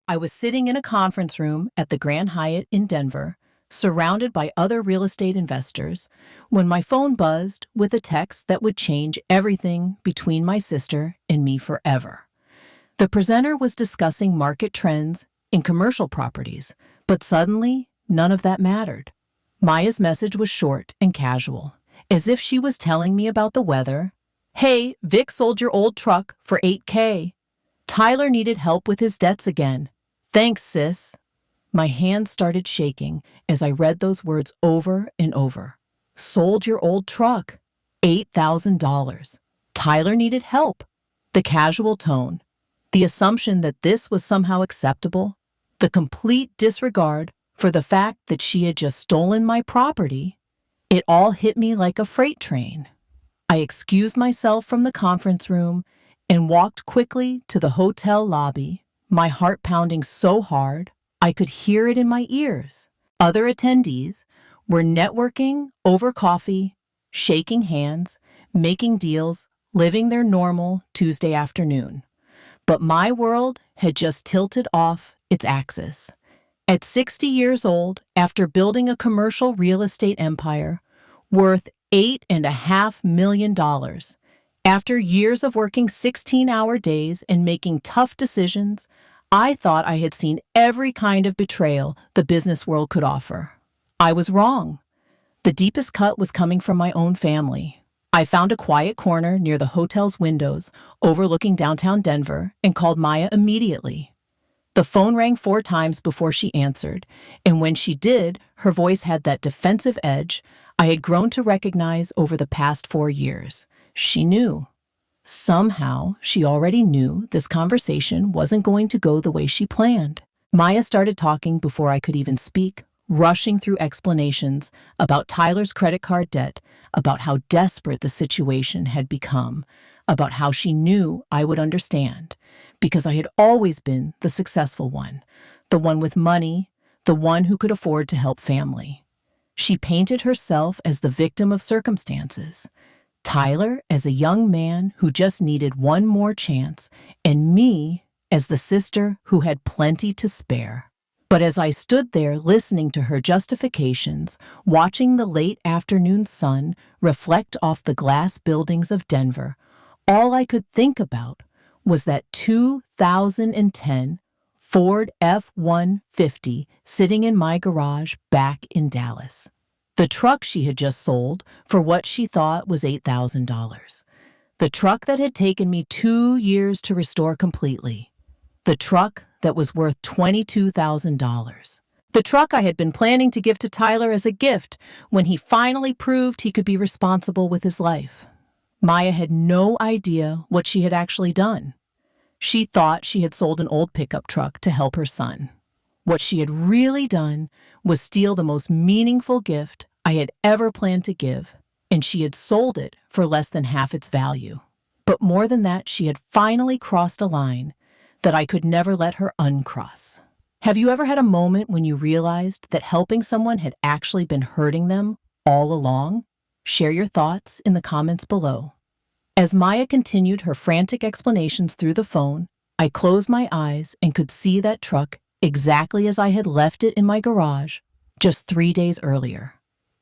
I was sitting in a conference room at the Grand Hyatt in Denver, surrounded by other real estate investors, when my phone buzzed with a text that would change everything between my sister and me forever. The presenter was discussing market trends in commercial properties, but suddenly, none of that mattered. Maya's message was short and casual, as if she was telling me about the weather. "Hey, Vic sold your old truck for $8K. Tyler needed help with his debts again. Thanks, sis." My hands started shaking as I read those words over and over. Sold your old truck. $8,000. Tyler needed help. The casual tone. The assumption that this was somehow acceptable. The complete disregard for the fact that she had just stolen my property. It all hit me like a freight train. I excused myself from the conference room and walked quickly to the hotel lobby, my heart pounding so hard I could hear it in my ears. Other attendees were networking over coffee, shaking hands, making deals, living their normal Tuesday afternoon. But my world had just tilted off its axis. At 60 years old, after building a commercial real estate empire worth $8.5 million, after years of working 16-hour days and making tough decisions, I thought I had seen every kind of betrayal the business world could offer. I was wrong. The deepest cut was coming from my own family. I found a quiet corner near the hotel's windows, overlooking downtown Denver, and called Maya immediately. The phone rang 4 times before she answered, and when she did, her voice had that defensive edge I had grown to recognize over the past 4 years. She knew. Somehow, she already knew this conversation wasn't going to go the way she planned. Maya started talking before I could even speak, rushing through explanations about Tyler's credit card debt, about how desperate the situation had become, about how she knew I would understand, because I had always been the successful one, the one with money, the one who could afford to help family. She painted herself as the victim of circumstances, Tyler as a young man who just needed one more chance, and me as the sister who had plenty to spare. But as I stood there listening to her justifications, watching the late afternoon sun reflect off the glass buildings of Denver, all I could think about was that 2010 Ford F-150 sitting in my garage back in Dallas. The truck she had just sold for what she thought was $8,000. The truck that had taken me 2 years to restore completely. The truck that was worth $22,000. The truck I had been planning to give to Tyler as a gift when he finally proved he could be responsible with his life. Maya had no idea what she had actually done. She thought she had sold an old pickup truck to help her son. What she had really done was steal the most meaningful gift I had ever planned to give, and she had sold it for less than half its value. But more than that, she had finally crossed a line that I could never let her uncross. Have you ever had a moment when you realized that helping someone had actually been hurting them all along? Share your thoughts in the comments below. As Maya continued her frantic explanations through the phone, I closed my eyes and could see that truck exactly as I had left it in my garage just 3 days earlier.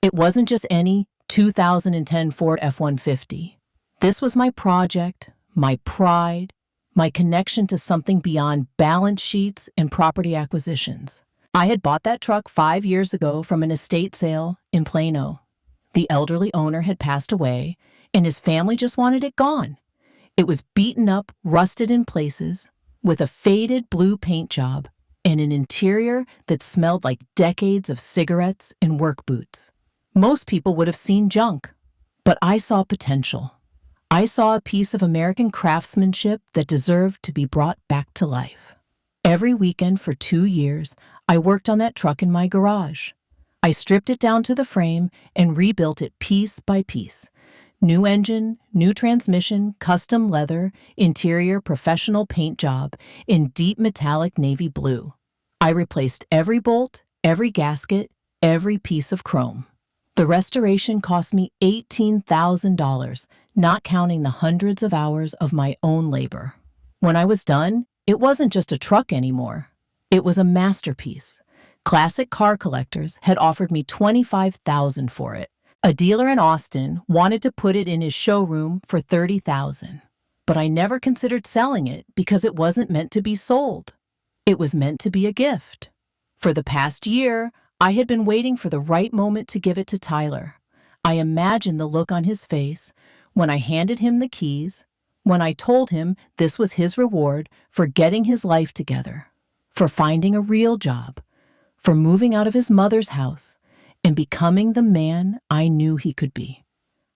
It wasn't just any 2010 Ford F-150. This was my project, my pride, my connection to something beyond balance sheets and property acquisitions. I had bought that truck 5 years ago from an estate sale in Plano. The elderly owner had passed away, and his family just wanted it gone. It was beaten up, rusted in places, with a faded blue paint job and an interior that smelled like decades of cigarettes and work boots. Most people would have seen junk, but I saw potential. I saw a piece of American craftsmanship that deserved to be brought back to life. Every weekend for 2 years, I worked on that truck in my garage. I stripped it down to the frame and rebuilt it piece by piece. New engine, new transmission, custom leather, interior professional paint job in deep metallic navy blue. I replaced every bolt, every gasket, every piece of chrome. The restoration cost me $18,000, not counting the hundreds of hours of my own labor. When I was done, it wasn't just a truck anymore. It was a masterpiece. Classic car collectors had offered me $25,000 for it. A dealer in Austin wanted to put it in his showroom for $30,000. But I never considered selling it because it wasn't meant to be sold. It was meant to be a gift. For the past year, I had been waiting for the right moment to give it to Tyler. I imagined the look on his face when I handed him the keys, when I told him this was his reward for getting his life together, for finding a real job, for moving out of his mother's house and becoming the man I knew he could be.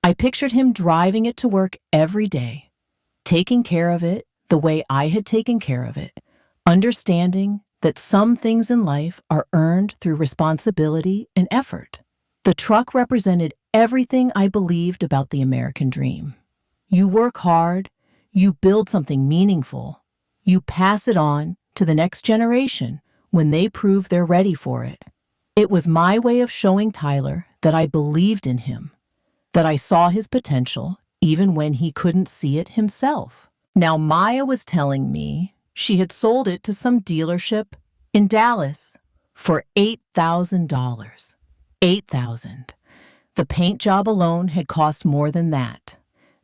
I pictured him driving it to work every day, taking care of it the way I had taken care of it, understanding that some things in life are earned through responsibility and effort. The truck represented everything I believed about the American dream. You work hard, you build something meaningful, you pass it on to the next generation when they prove they're ready for it. It was my way of showing Tyler that I believed in him, that I saw his potential even when he couldn't see it himself. Now Maya was telling me she had sold it to some dealership in Dallas for $8,000. $8,000. The paint job alone had cost more than that.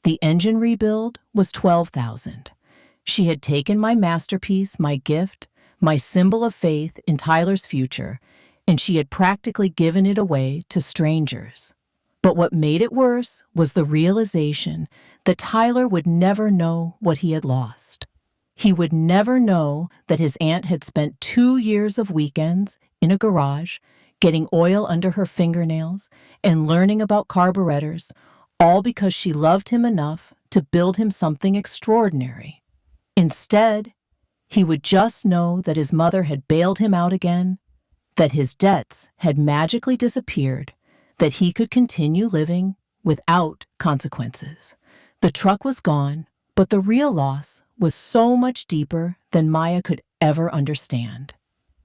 The engine rebuild was $12,000. She had taken my masterpiece, my gift, my symbol of faith in Tyler's future, and she had practically given it away to strangers. But what made it worse was the realization that Tyler would never know what he had lost. He would never know that his aunt had spent 2 years of weekends in a garage, getting oil under her fingernails and learning about carburetors, all because she loved him enough to build him something extraordinary. Instead, he would just know that his mother had bailed him out again, that his debts had magically disappeared, that he could continue living without consequences. The truck was gone, but the real loss was so much deeper than Maya could ever understand.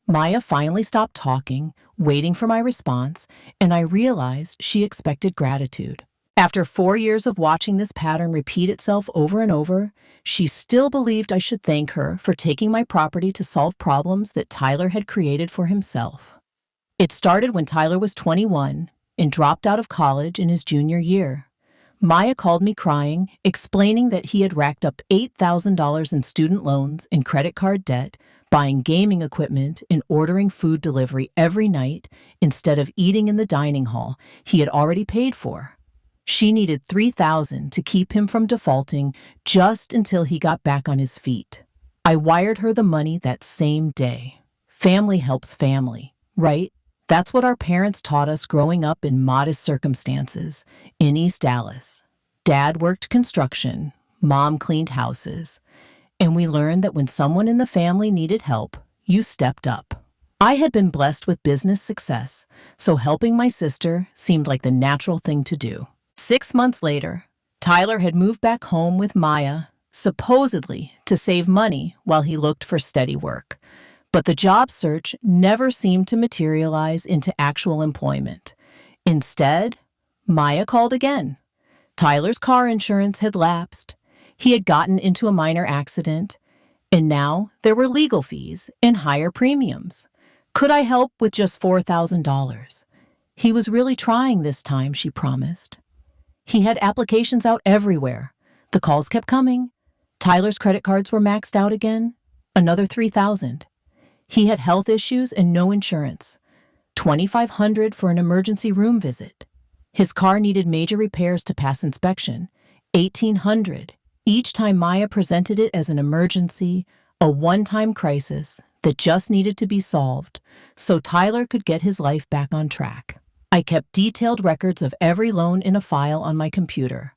Maya finally stopped talking, waiting for my response, and I realized she expected gratitude. After 4 years of watching this pattern repeat itself over and over, she still believed I should thank her for taking my property to solve problems that Tyler had created for himself. It started when Tyler was 21 and dropped out of college in his junior year. Maya called me crying, explaining that he had racked up $8,000 in student loans and credit card debt, buying gaming equipment and ordering food delivery every night instead of eating in the dining hall he had already paid for. She needed $3,000 to keep him from defaulting just until he got back on his feet. I wired her the money that same day. Family helps family, right? That's what our parents taught us growing up in modest circumstances in East Dallas. Dad worked construction, Mom cleaned houses, and we learned that when someone in the family needed help, you stepped up. I had been blessed with business success, so helping my sister seemed like the natural thing to do. 6 months later, Tyler had moved back home with Maya, supposedly to save money while he looked for steady work. But the job search never seemed to materialize into actual employment. Instead, Maya called again. Tyler's car insurance had lapsed. He had gotten into a minor accident, and now there were legal fees and higher premiums. Could I help with just $4,000? He was really trying this time, she promised. He had applications out everywhere. The calls kept coming. Tyler's credit cards were maxed out again. Another $3,000. He had health issues and no insurance. $2,500 for an emergency room visit. His car needed major repairs to pass inspection. $1,800 each time Maya presented it as an emergency, a one-time crisis that just needed to be solved so Tyler could get his life back on track. I kept detailed records of every loan in a file on my computer.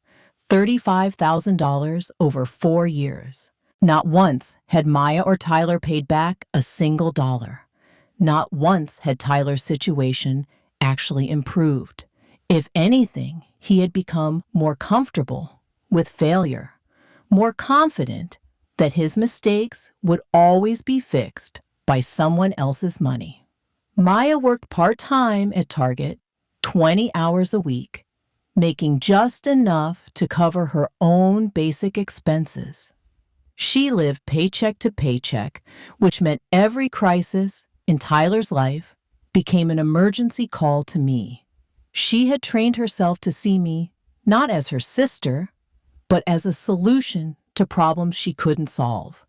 $35,000 over 4 years. Not once had Maya or Tyler paid back a single dollar. Not once had Tyler's situation actually improved. If anything, he had become more comfortable with failure, more confident that his mistakes would always be fixed by someone else's money. Maya worked part-time at Target, 20 hours a week, making just enough to cover her own basic expenses. She lived paycheck to paycheck, which meant every crisis in Tyler's life became an emergency call to me. She had trained herself to see me not as her sister, but as a solution to problems she couldn't solve.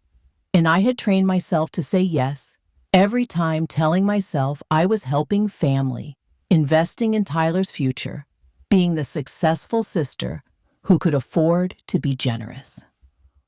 And I had trained myself to say yes every time, telling myself I was helping family, investing in Tyler's future, being the successful sister who could afford to be generous.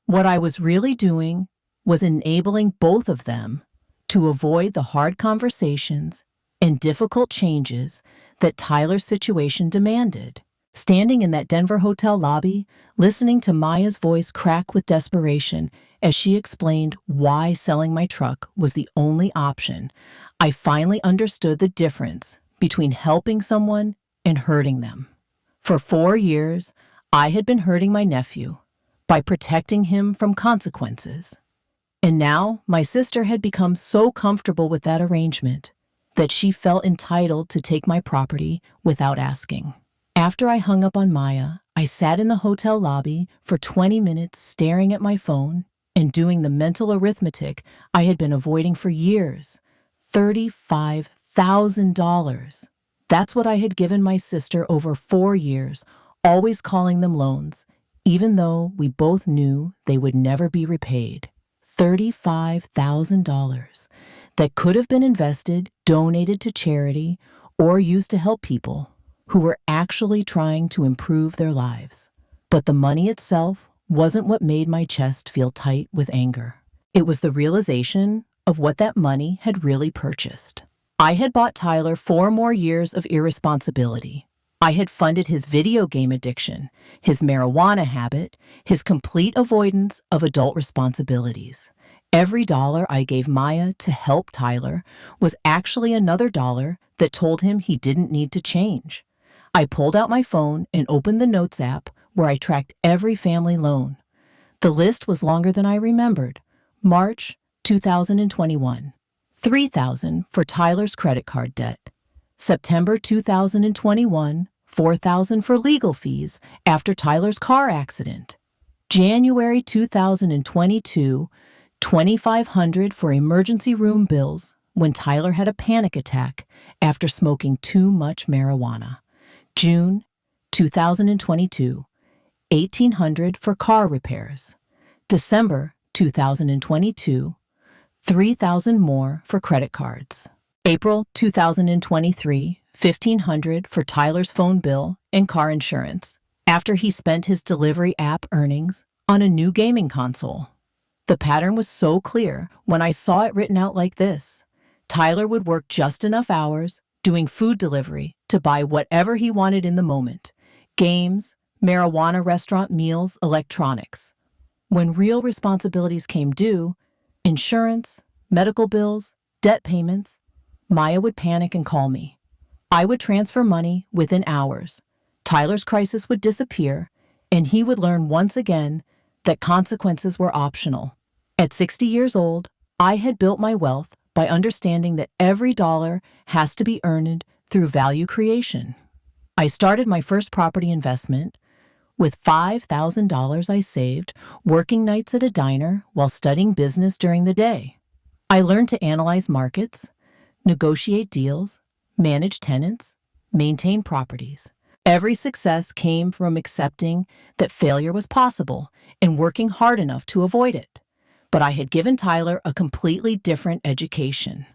What I was really doing was enabling both of them to avoid the hard conversations and difficult changes that Tyler's situation demanded. Standing in that Denver hotel lobby, listening to Maya's voice crack with desperation as she explained why selling my truck was the only option, I finally understood the difference between helping someone and hurting them. For 4 years, I had been hurting my nephew by protecting him from consequences. And now my sister had become so comfortable with that arrangement that she felt entitled to take my property without asking. After I hung up on Maya, I sat in the hotel lobby for 20 minutes staring at my phone and doing the mental arithmetic I had been avoiding for years. $35,000. That's what I had given my sister over 4 years, always calling them loans, even though we both knew they would never be repaid. $35,000 that could have been invested, donated to charity, or used to help people who were actually trying to improve their lives. But the money itself wasn't what made my chest feel tight with anger. It was the realization of what that money had really purchased. I had bought Tyler 4 more years of irresponsibility. I had funded his video game addiction, his marijuana habit, his complete avoidance of adult responsibilities. Every dollar I gave Maya to help Tyler was actually another dollar that told him he didn't need to change. I pulled out my phone and opened the Notes app where I tracked every family loan. The list was longer than I remembered. March 2021, $3,000 for Tyler's credit card debt. September 2021, $4,000 for legal fees after Tyler's car accident. January 2022, $2,500 for emergency room bills when Tyler had a panic attack after smoking too much marijuana. June 2022, $1,800 for car repairs. December 2022, $3,000 more for credit cards. April 2023, $1,500 for Tyler's phone bill and car insurance after he spent his delivery app earnings on a new gaming console. The pattern was so clear when I saw it written out like this. Tyler would work just enough hours doing food delivery to buy whatever he wanted in the moment: games, marijuana restaurant meals, electronics. When real responsibilities came due, insurance, medical bills, debt payments, Maya would panic and call me. I would transfer money within hours. Tyler's crisis would disappear, and he would learn once again that consequences were optional. At 60 years old, I had built my wealth by understanding that every dollar has to be earned through value creation. I started my first property investment with $5,000 I saved working nights at a diner while studying business during the day. I learned to analyze markets, negotiate deals, manage tenants, maintain properties. Every success came from accepting that failure was possible and working hard enough to avoid it. But I had given Tyler a completely different education.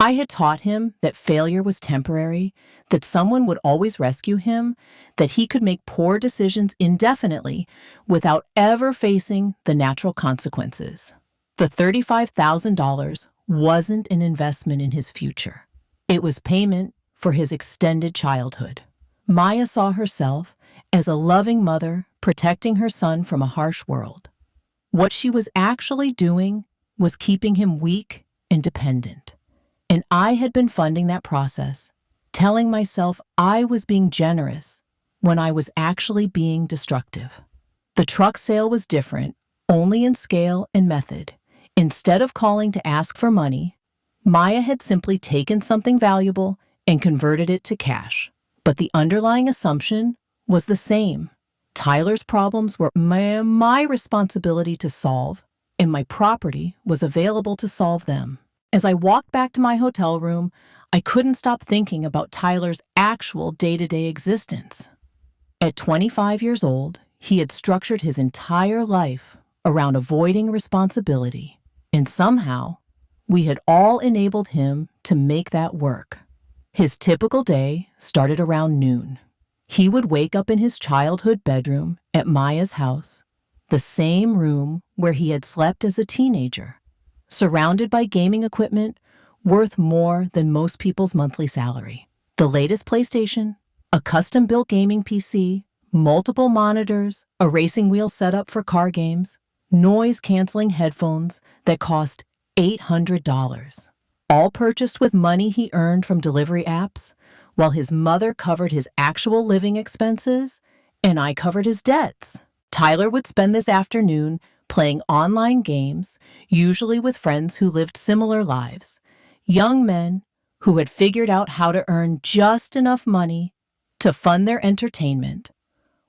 I had taught him that failure was temporary, that someone would always rescue him, that he could make poor decisions indefinitely without ever facing the natural consequences. The $35,000 wasn't an investment in his future. It was payment for his extended childhood. Maya saw herself as a loving mother protecting her son from a harsh world. What she was actually doing was keeping him weak and dependent. And I had been funding that process, telling myself I was being generous when I was actually being destructive. The truck sale was different, only in scale and method. Instead of calling to ask for money, Maya had simply taken something valuable and converted it to cash. But the underlying assumption was the same. Tyler's problems were my responsibility to solve, and my property was available to solve them. As I walked back to my hotel room, I couldn't stop thinking about Tyler's actual day-to-day existence. At 25 years old, he had structured his entire life around avoiding responsibility, and somehow, we had all enabled him to make that work. His typical day started around noon. He would wake up in his childhood bedroom at Maya's house, the same room where he had slept as a teenager, surrounded by gaming equipment worth more than most people's monthly salary. The latest PlayStation, a custom-built gaming PC, multiple monitors, a racing wheel setup for car games, noise-canceling headphones that cost $800, all purchased with money he earned from delivery apps, while his mother covered his actual living expenses and I covered his debts. Tyler would spend this afternoon playing online games, usually with friends who lived similar lives, young men who had figured out how to earn just enough money to fund their entertainment,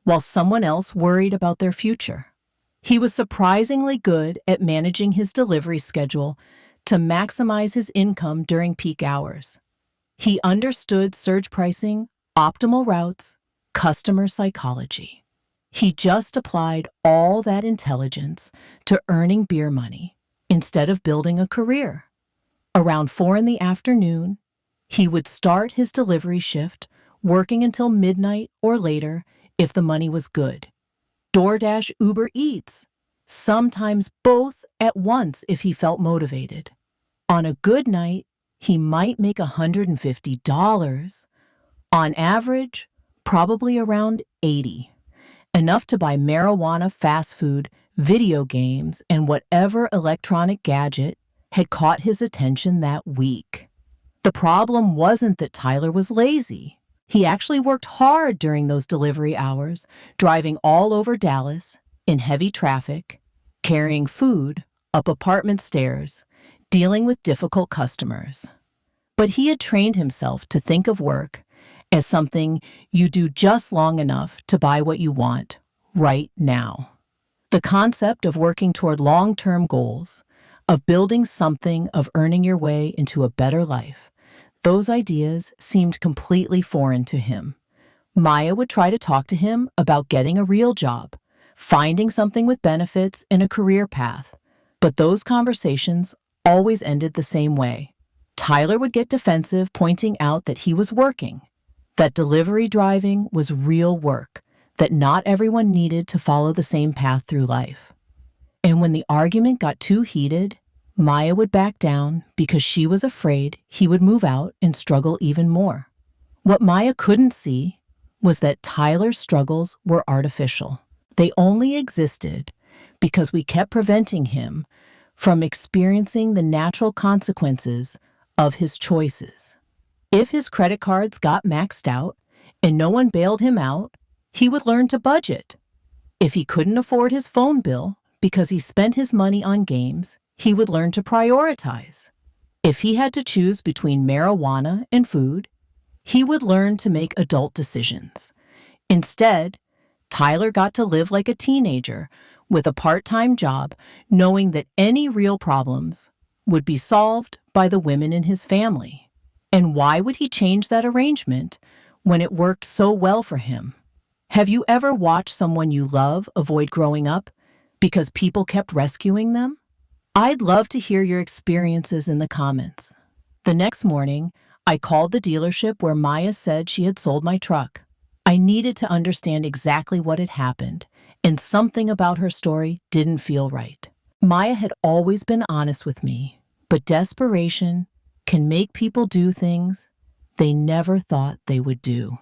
while someone else worried about their future. He was surprisingly good at managing his delivery schedule to maximize his income during peak hours. He understood surge pricing, optimal routes, customer psychology. He just applied all that intelligence to earning beer money instead of building a career. Around 4 in the afternoon, he would start his delivery shift, working until midnight or later if the money was good. DoorDash, Uber Eats, sometimes both at once if he felt motivated. On a good night, he might make $150. On average, probably around $80. Enough to buy marijuana, fast food, video games, and whatever electronic gadget had caught his attention that week. The problem wasn't that Tyler was lazy. He actually worked hard during those delivery hours, driving all over Dallas in heavy traffic, carrying food up apartment stairs, dealing with difficult customers. But he had trained himself to think of work as something you do just long enough to buy what you want right now. The concept of working toward long-term goals, of building something, of earning your way into a better life, those ideas seemed completely foreign to him. Maya would try to talk to him about getting a real job, finding something with benefits and a career path, but those conversations always ended the same way. Tyler would get defensive, pointing out that he was working, that delivery driving was real work, that not everyone needed to follow the same path through life. And when the argument got too heated, Maya would back down because she was afraid he would move out and struggle even more. What Maya couldn't see was that Tyler's struggles were artificial. They only existed because we kept preventing him from experiencing the natural consequences of his choices. If his credit cards got maxed out and no one bailed him out, he would learn to budget. If he couldn't afford his phone bill because he spent his money on games, he would learn to prioritize. If he had to choose between marijuana and food, he would learn to make adult decisions. Instead, Tyler got to live like a teenager with a part-time job, knowing that any real problems would be solved by the women in his family. And why would he change that arrangement when it worked so well for him? Have you ever watched someone you love avoid growing up because people kept rescuing them? I'd love to hear your experiences in the comments. The next morning, I called the dealership where Maya said she had sold my truck. I needed to understand exactly what had happened, and something about her story didn't feel right. Maya had always been honest with me, but desperation can make people do things they never thought they would do.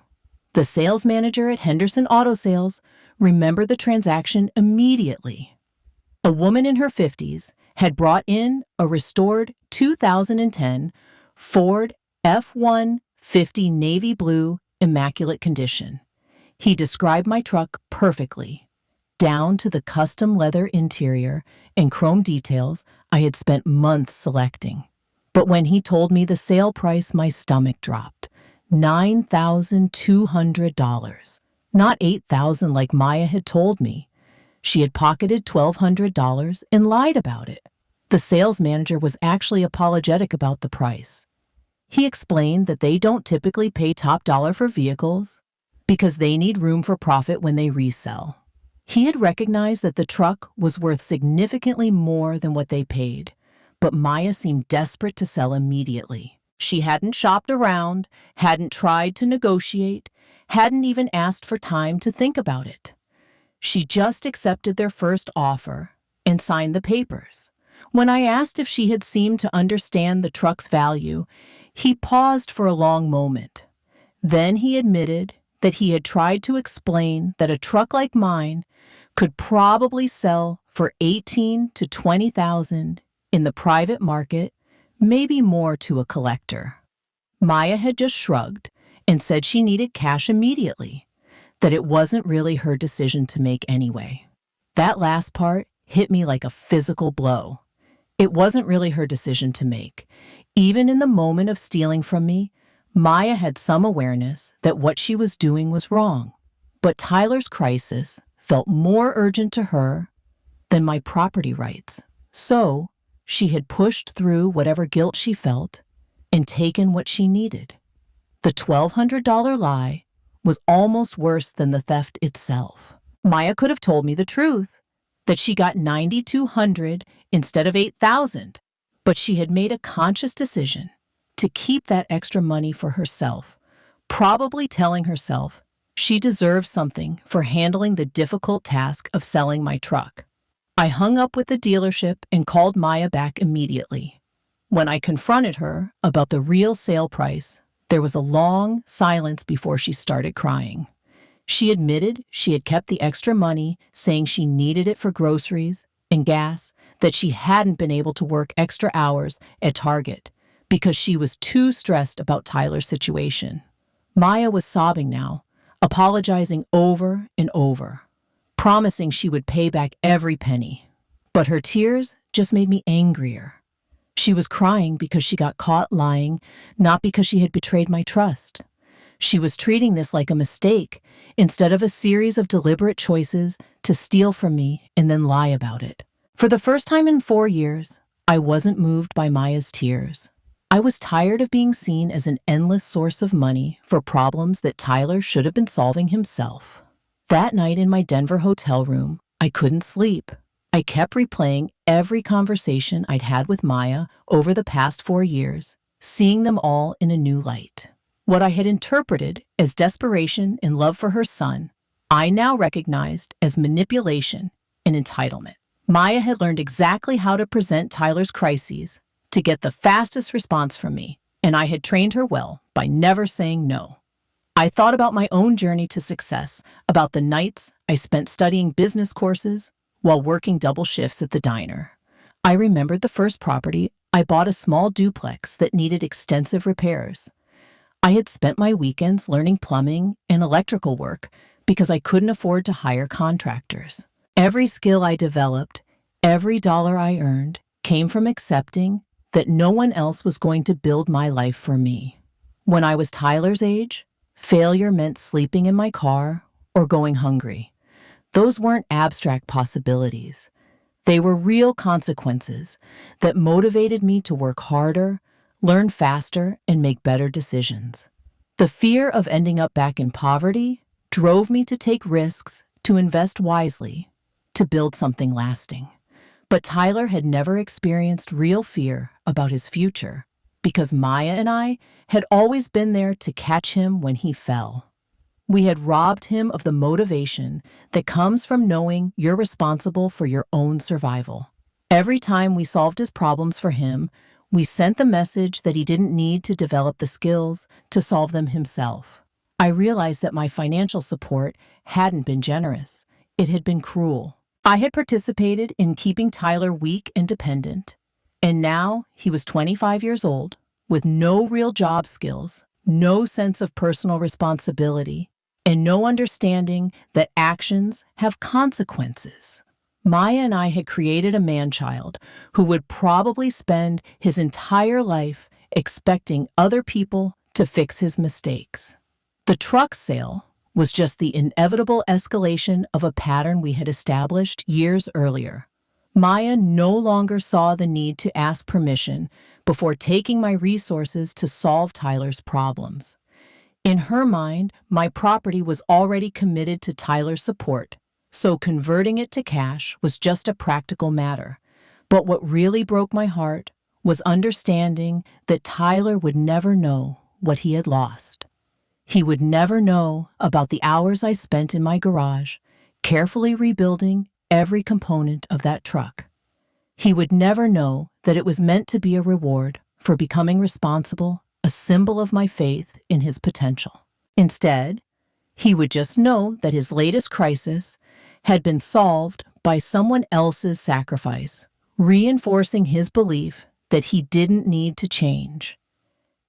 The sales manager at Henderson Auto Sales remembered the transaction immediately. A woman in her 50s had brought in a restored 2010 Ford F-150 navy blue, immaculate condition. He described my truck perfectly, down to the custom leather interior and chrome details I had spent months selecting. But when he told me the sale price, my stomach dropped. $9,200, not $8,000 like Maya had told me. She had pocketed $1,200 and lied about it. The sales manager was actually apologetic about the price. He explained that they don't typically pay top dollar for vehicles because they need room for profit when they resell. He had recognized that the truck was worth significantly more than what they paid, but Maya seemed desperate to sell immediately. She hadn't shopped around, hadn't tried to negotiate, hadn't even asked for time to think about it. She just accepted their first offer and signed the papers. When I asked if she had seemed to understand the truck's value, he paused for a long moment. Then he admitted that he had tried to explain that a truck like mine could probably sell for $18,000 to $20,000 in the private market, maybe more to a collector. Maya had just shrugged and said she needed cash immediately, that it wasn't really her decision to make anyway. That last part hit me like a physical blow. It wasn't really her decision to make. Even in the moment of stealing from me, Maya had some awareness that what she was doing was wrong. But Tyler's crisis felt more urgent to her than my property rights. So, she had pushed through whatever guilt she felt and taken what she needed. The $1,200 lie was almost worse than the theft itself. Maya could have told me the truth, that she got $9,200 instead of $8,000, but she had made a conscious decision to keep that extra money for herself, probably telling herself she deserved something for handling the difficult task of selling my truck. I hung up with the dealership and called Maya back immediately. When I confronted her about the real sale price, there was a long silence before she started crying. She admitted she had kept the extra money, saying she needed it for groceries and gas, that she hadn't been able to work extra hours at Target because she was too stressed about Tyler's situation. Maya was sobbing now, apologizing over and over, promising she would pay back every penny. But her tears just made me angrier. She was crying because she got caught lying, not because she had betrayed my trust. She was treating this like a mistake instead of a series of deliberate choices to steal from me and then lie about it. For the first time in 4 years, I wasn't moved by Maya's tears. I was tired of being seen as an endless source of money for problems that Tyler should have been solving himself. That night in my Denver hotel room, I couldn't sleep. I kept replaying every conversation I'd had with Maya over the past 4 years, seeing them all in a new light. What I had interpreted as desperation and love for her son, I now recognized as manipulation and entitlement. Maya had learned exactly how to present Tyler's crises to get the fastest response from me, and I had trained her well by never saying no. I thought about my own journey to success, about the nights I spent studying business courses while working double shifts at the diner. I remembered the first property I bought, a small duplex that needed extensive repairs. I had spent my weekends learning plumbing and electrical work because I couldn't afford to hire contractors. Every skill I developed, every dollar I earned, came from accepting that no one else was going to build my life for me. When I was Tyler's age, failure meant sleeping in my car or going hungry. Those weren't abstract possibilities. They were real consequences that motivated me to work harder, learn faster, and make better decisions. The fear of ending up back in poverty drove me to take risks, to invest wisely, to build something lasting. But Tyler had never experienced real fear about his future because Maya and I had always been there to catch him when he fell. We had robbed him of the motivation that comes from knowing you're responsible for your own survival. Every time we solved his problems for him, we sent the message that he didn't need to develop the skills to solve them himself. I realized that my financial support hadn't been generous. It had been cruel. I had participated in keeping Tyler weak and dependent, and now he was 25 years old, with no real job skills, no sense of personal responsibility, and no understanding that actions have consequences. Maya and I had created a man-child who would probably spend his entire life expecting other people to fix his mistakes. The truck sale was just the inevitable escalation of a pattern we had established years earlier. Maya no longer saw the need to ask permission before taking my resources to solve Tyler's problems. In her mind, my property was already committed to Tyler's support, so converting it to cash was just a practical matter. But what really broke my heart was understanding that Tyler would never know what he had lost. He would never know about the hours I spent in my garage, carefully rebuilding every component of that truck. He would never know that it was meant to be a reward for becoming responsible, a symbol of my faith in his potential. Instead, he would just know that his latest crisis had been solved by someone else's sacrifice, reinforcing his belief that he didn't need to change.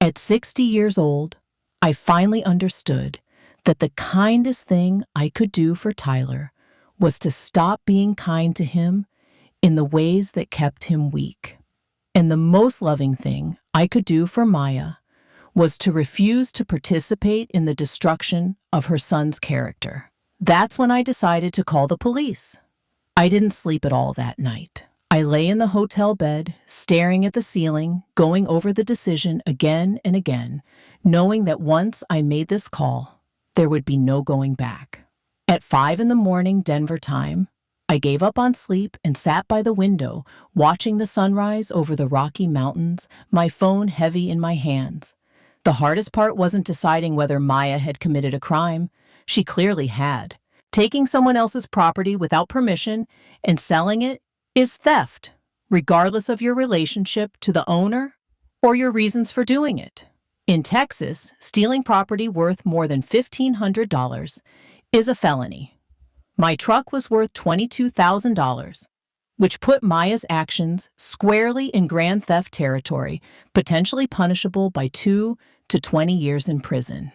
At 60 years old, I finally understood that the kindest thing I could do for Tyler was to stop being kind to him in the ways that kept him weak. And the most loving thing I could do for Maya was to refuse to participate in the destruction of her son's character. That's when I decided to call the police. I didn't sleep at all that night. I lay in the hotel bed, staring at the ceiling, going over the decision again and again, knowing that once I made this call, there would be no going back. At 5 a.m. Denver time, I gave up on sleep and sat by the window, watching the sunrise over the Rocky Mountains, my phone heavy in my hands. The hardest part wasn't deciding whether Maya had committed a crime. She clearly had. Taking someone else's property without permission and selling it is theft, regardless of your relationship to the owner or your reasons for doing it. In Texas, stealing property worth more than $1,500 is a felony. My truck was worth $22,000, which put Maya's actions squarely in grand theft territory, potentially punishable by 2 to 20 years in prison.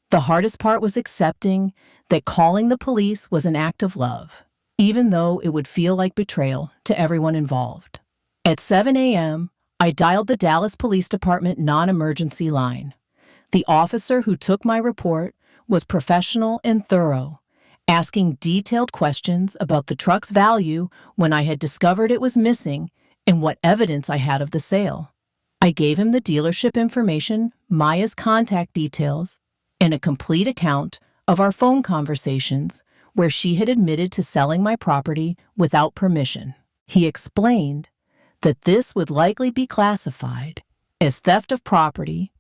The hardest part was accepting that calling the police was an act of love, even though it would feel like betrayal to everyone involved. At 7 a.m., I dialed the Dallas Police Department non-emergency line. The officer who took my report was professional and thorough, asking detailed questions about the truck's value when I had discovered it was missing and what evidence I had of the sale. I gave him the dealership information, Maya's contact details, and a complete account of our phone conversations where she had admitted to selling my property without permission. He explained that this would likely be classified as theft of property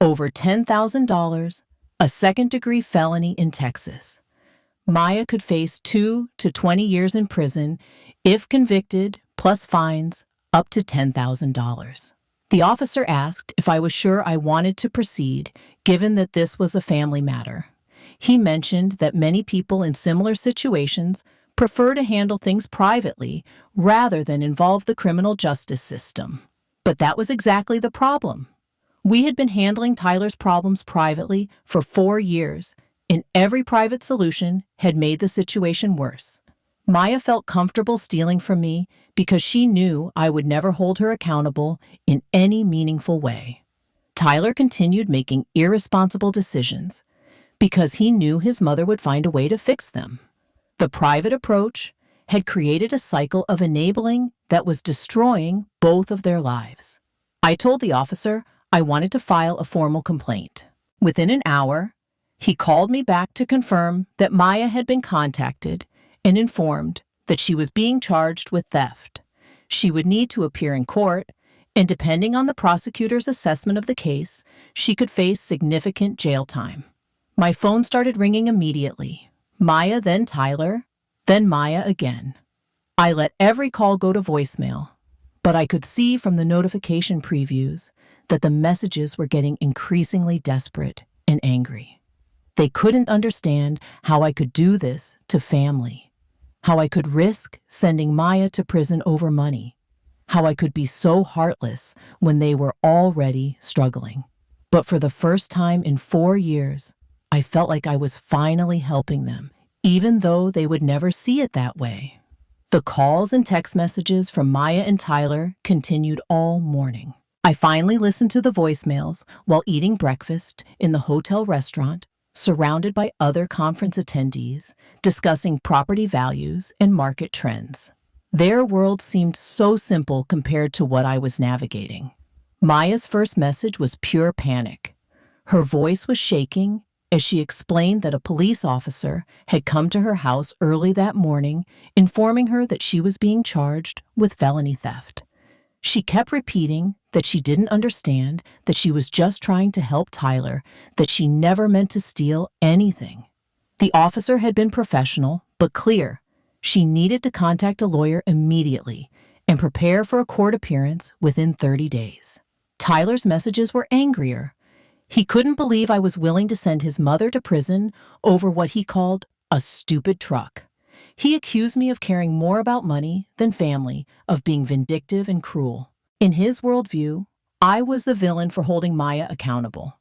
over $10,000, a second-degree felony in Texas. Maya could face 2 to 20 years in prison if convicted, plus fines up to $10,000. The officer asked if I was sure I wanted to proceed, given that this was a family matter. He mentioned that many people in similar situations prefer to handle things privately rather than involve the criminal justice system. But that was exactly the problem. We had been handling Tyler's problems privately for 4 years, and every private solution had made the situation worse. Maya felt comfortable stealing from me because she knew I would never hold her accountable in any meaningful way. Tyler continued making irresponsible decisions because he knew his mother would find a way to fix them. The private approach had created a cycle of enabling that was destroying both of their lives. I told the officer I wanted to file a formal complaint. Within an hour, he called me back to confirm that Maya had been contacted and informed that she was being charged with theft. She would need to appear in court, and depending on the prosecutor's assessment of the case, she could face significant jail time. My phone started ringing immediately. Maya, then Tyler, then Maya again. I let every call go to voicemail, but I could see from the notification previews that the messages were getting increasingly desperate and angry. They couldn't understand how I could do this to family, how I could risk sending Maya to prison over money, how I could be so heartless when they were already struggling. But for the first time in 4 years, I felt like I was finally helping them, even though they would never see it that way. The calls and text messages from Maya and Tyler continued all morning. I finally listened to the voicemails while eating breakfast in the hotel restaurant surrounded by other conference attendees, discussing property values and market trends. Their world seemed so simple compared to what I was navigating. Maya's first message was pure panic. Her voice was shaking as she explained that a police officer had come to her house early that morning, informing her that she was being charged with felony theft. She kept repeating that she didn't understand, that she was just trying to help Tyler, that she never meant to steal anything. The officer had been professional, but clear. She needed to contact a lawyer immediately and prepare for a court appearance within 30 days. Tyler's messages were angrier. He couldn't believe I was willing to send his mother to prison over what he called a stupid truck. He accused me of caring more about money than family, of being vindictive and cruel. In his worldview, I was the villain for holding Maya accountable.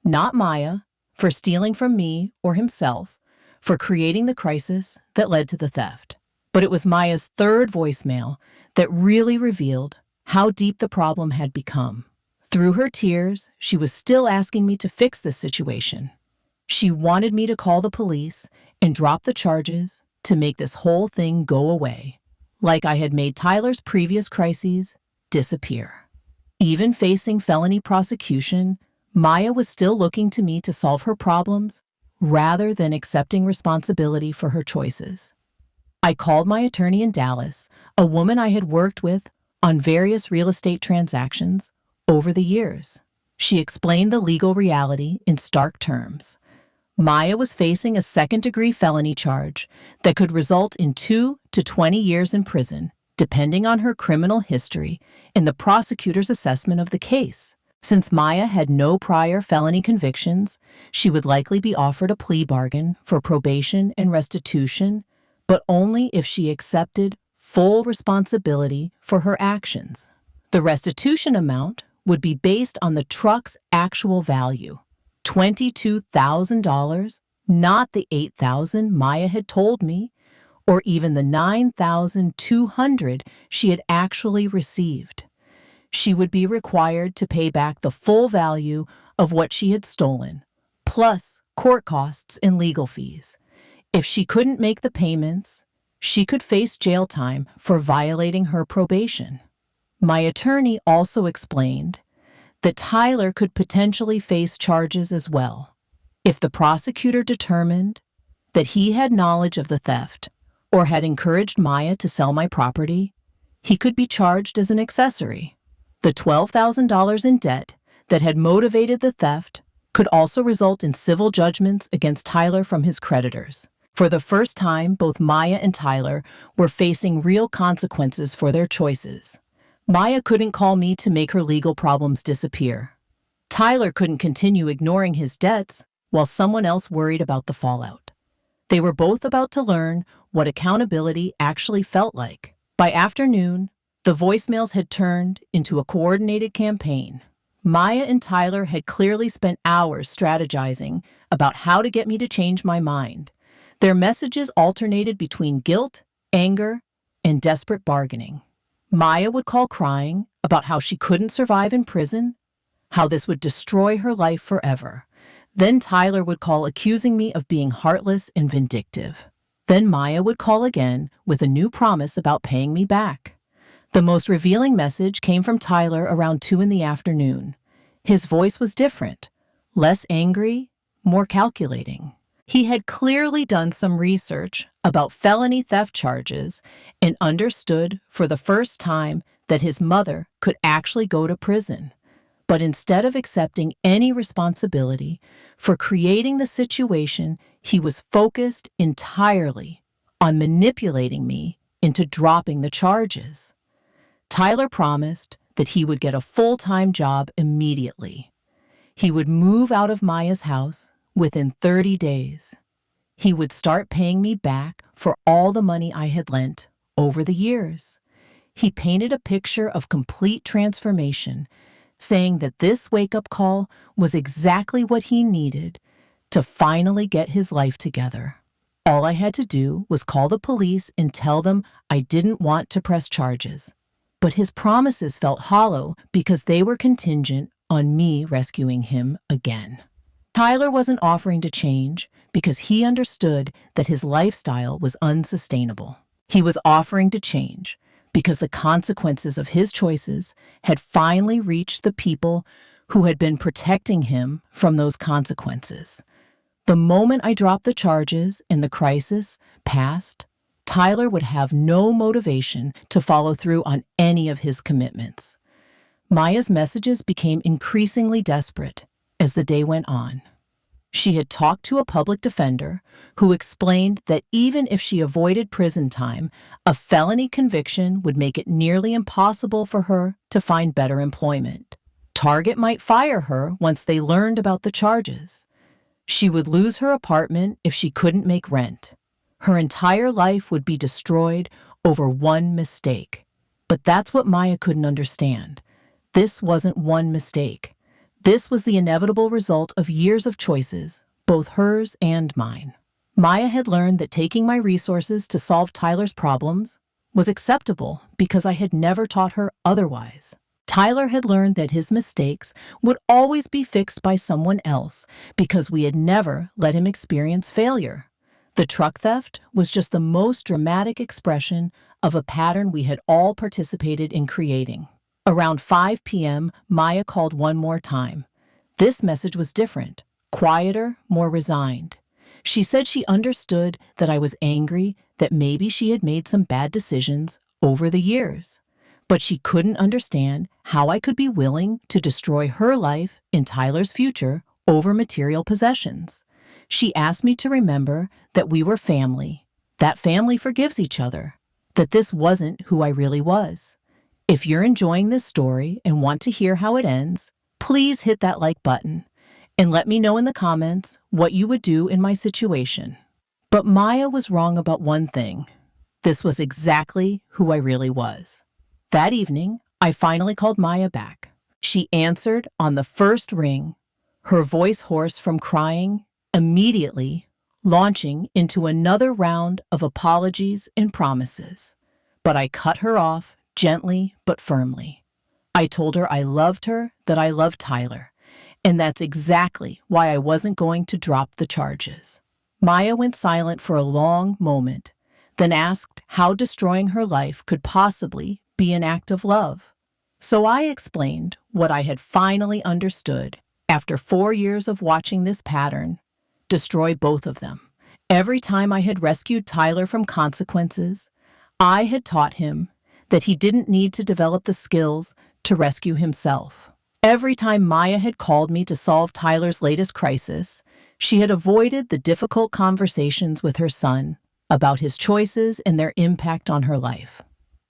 Not Maya for stealing from me or himself, for creating the crisis that led to the theft. But it was Maya's third voicemail that really revealed how deep the problem had become. Through her tears, she was still asking me to fix this situation. She wanted me to call the police and drop the charges to make this whole thing go away, like I had made Tyler's previous crises disappear. Even facing felony prosecution, Maya was still looking to me to solve her problems rather than accepting responsibility for her choices. I called my attorney in Dallas, a woman I had worked with on various real estate transactions over the years. She explained the legal reality in stark terms. Maya was facing a second-degree felony charge that could result in 2 to 20 years in prison, depending on her criminal history and the prosecutor's assessment of the case. Since Maya had no prior felony convictions, she would likely be offered a plea bargain for probation and restitution, but only if she accepted full responsibility for her actions. The restitution amount would be based on the truck's actual value, $22,000, not the $8,000 Maya had told me, or even the $9,200 she had actually received. She would be required to pay back the full value of what she had stolen, plus court costs and legal fees. If she couldn't make the payments, she could face jail time for violating her probation. My attorney also explained that Tyler could potentially face charges as well. If the prosecutor determined that he had knowledge of the theft or had encouraged Maya to sell my property, he could be charged as an accessory. The $12,000 in debt that had motivated the theft could also result in civil judgments against Tyler from his creditors. For the first time, both Maya and Tyler were facing real consequences for their choices. Maya couldn't call me to make her legal problems disappear. Tyler couldn't continue ignoring his debts while someone else worried about the fallout. They were both about to learn what accountability actually felt like. By afternoon, the voicemails had turned into a coordinated campaign. Maya and Tyler had clearly spent hours strategizing about how to get me to change my mind. Their messages alternated between guilt, anger, and desperate bargaining. Maya would call crying about how she couldn't survive in prison, how this would destroy her life forever. Then Tyler would call accusing me of being heartless and vindictive. Then Maya would call again with a new promise about paying me back. The most revealing message came from Tyler around 2 in the afternoon. His voice was different, less angry, more calculating. He had clearly done some research about felony theft charges and understood for the first time that his mother could actually go to prison. But instead of accepting any responsibility for creating the situation, he was focused entirely on manipulating me into dropping the charges. Tyler promised that he would get a full-time job immediately. He would move out of Maya's house within 30 days. He would start paying me back for all the money I had lent over the years. He painted a picture of complete transformation, saying that this wake-up call was exactly what he needed to finally get his life together. All I had to do was call the police and tell them I didn't want to press charges. But his promises felt hollow because they were contingent on me rescuing him again. Tyler wasn't offering to change because he understood that his lifestyle was unsustainable. He was offering to change because the consequences of his choices had finally reached the people who had been protecting him from those consequences. The moment I dropped the charges and the crisis passed, Tyler would have no motivation to follow through on any of his commitments. Maya's messages became increasingly desperate as the day went on. She had talked to a public defender who explained that even if she avoided prison time, a felony conviction would make it nearly impossible for her to find better employment. Target might fire her once they learned about the charges. She would lose her apartment if she couldn't make rent. Her entire life would be destroyed over one mistake. But that's what Maya couldn't understand. This wasn't one mistake. This was the inevitable result of years of choices, both hers and mine. Maya had learned that taking my resources to solve Tyler's problems was acceptable because I had never taught her otherwise. Tyler had learned that his mistakes would always be fixed by someone else because we had never let him experience failure. The truck theft was just the most dramatic expression of a pattern we had all participated in creating. Around 5 p.m., Maya called one more time. This message was different, quieter, more resigned. She said she understood that I was angry, that maybe she had made some bad decisions over the years. But she couldn't understand how I could be willing to destroy her life and Tyler's future over material possessions. She asked me to remember that we were family, that family forgives each other, that this wasn't who I really was. If you're enjoying this story and want to hear how it ends, please hit that like button and let me know in the comments what you would do in my situation. But Maya was wrong about one thing. This was exactly who I really was. That evening, I finally called Maya back. She answered on the first ring, her voice hoarse from crying, immediately launching into another round of apologies and promises. But I cut her off gently but firmly. I told her I loved her, that I loved Tyler, and that's exactly why I wasn't going to drop the charges. Maya went silent for a long moment, then asked how destroying her life could possibly be an act of love. So I explained what I had finally understood after 4 years of watching this pattern destroy both of them. Every time I had rescued Tyler from consequences, I had taught him that he didn't need to develop the skills to rescue himself. Every time Maya had called me to solve Tyler's latest crisis, she had avoided the difficult conversations with her son about his choices and their impact on her life.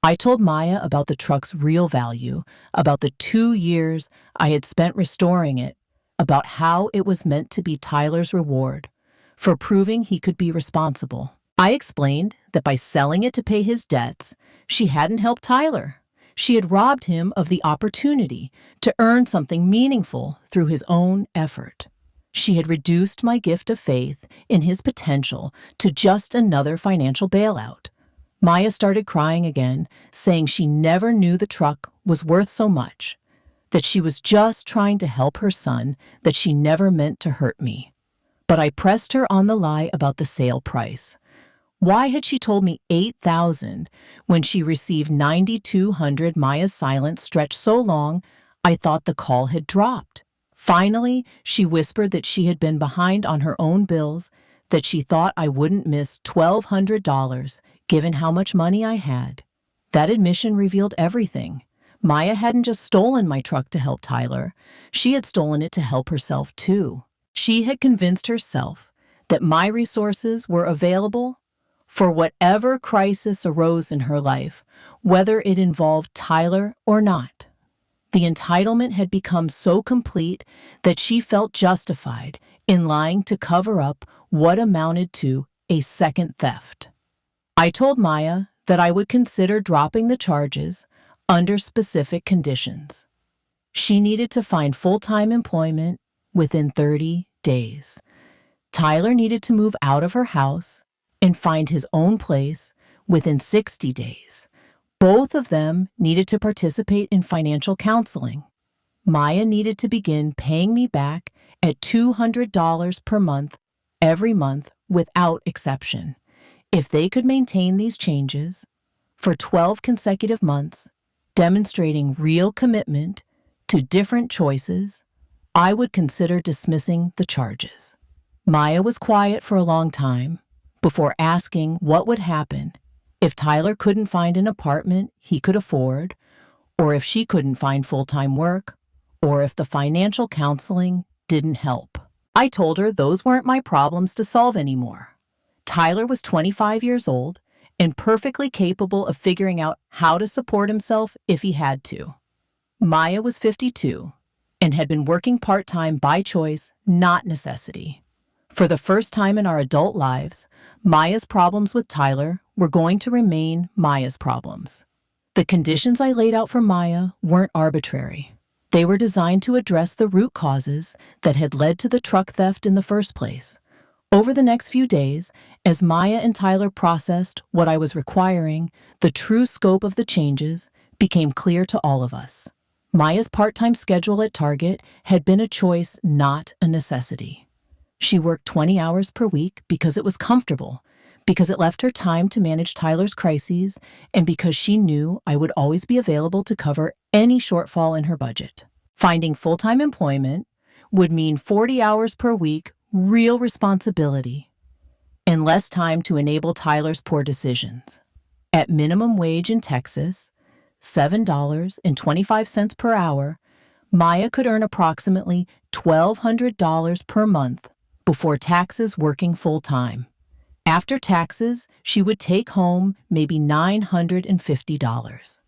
I told Maya about the truck's real value, about the 2 years I had spent restoring it, about how it was meant to be Tyler's reward for proving he could be responsible. I explained that by selling it to pay his debts, she hadn't helped Tyler. She had robbed him of the opportunity to earn something meaningful through his own effort. She had reduced my gift of faith in his potential to just another financial bailout. Maya started crying again, saying she never knew the truck was worth so much, that she was just trying to help her son, that she never meant to hurt me. But I pressed her on the lie about the sale price. Why had she told me $8,000 when she received $9,200? Maya's silence stretched so long, I thought the call had dropped. Finally, she whispered that she had been behind on her own bills, that she thought I wouldn't miss $1,200 given how much money I had. That admission revealed everything. Maya hadn't just stolen my truck to help Tyler. She had stolen it to help herself too. She had convinced herself that my resources were available for whatever crisis arose in her life, whether it involved Tyler or not. The entitlement had become so complete that she felt justified in lying to cover up what amounted to a second theft. I told Maya that I would consider dropping the charges under specific conditions. She needed to find full-time employment within 30 days. Tyler needed to move out of her house and find his own place within 60 days. Both of them needed to participate in financial counseling. Maya needed to begin paying me back at $200 per month, every month, without exception. If they could maintain these changes for 12 consecutive months, demonstrating real commitment to different choices, I would consider dismissing the charges. Maya was quiet for a long time before asking what would happen if Tyler couldn't find an apartment he could afford, or if she couldn't find full-time work, or if the financial counseling didn't help. I told her those weren't my problems to solve anymore. Tyler was 25 years old and perfectly capable of figuring out how to support himself if he had to. Maya was 52 and had been working part-time by choice, not necessity. For the first time in our adult lives, Maya's problems with Tyler were going to remain Maya's problems. The conditions I laid out for Maya weren't arbitrary. They were designed to address the root causes that had led to the truck theft in the first place. Over the next few days, as Maya and Tyler processed what I was requiring, the true scope of the changes became clear to all of us. Maya's part-time schedule at Target had been a choice, not a necessity. She worked 20 hours per week because it was comfortable, because it left her time to manage Tyler's crises, and because she knew I would always be available to cover any shortfall in her budget. Finding full-time employment would mean 40 hours per week, real responsibility, and less time to enable Tyler's poor decisions. At minimum wage in Texas, $7.25 per hour, Maya could earn approximately $1,200 per month before taxes working full-time. After taxes, she would take home maybe $950.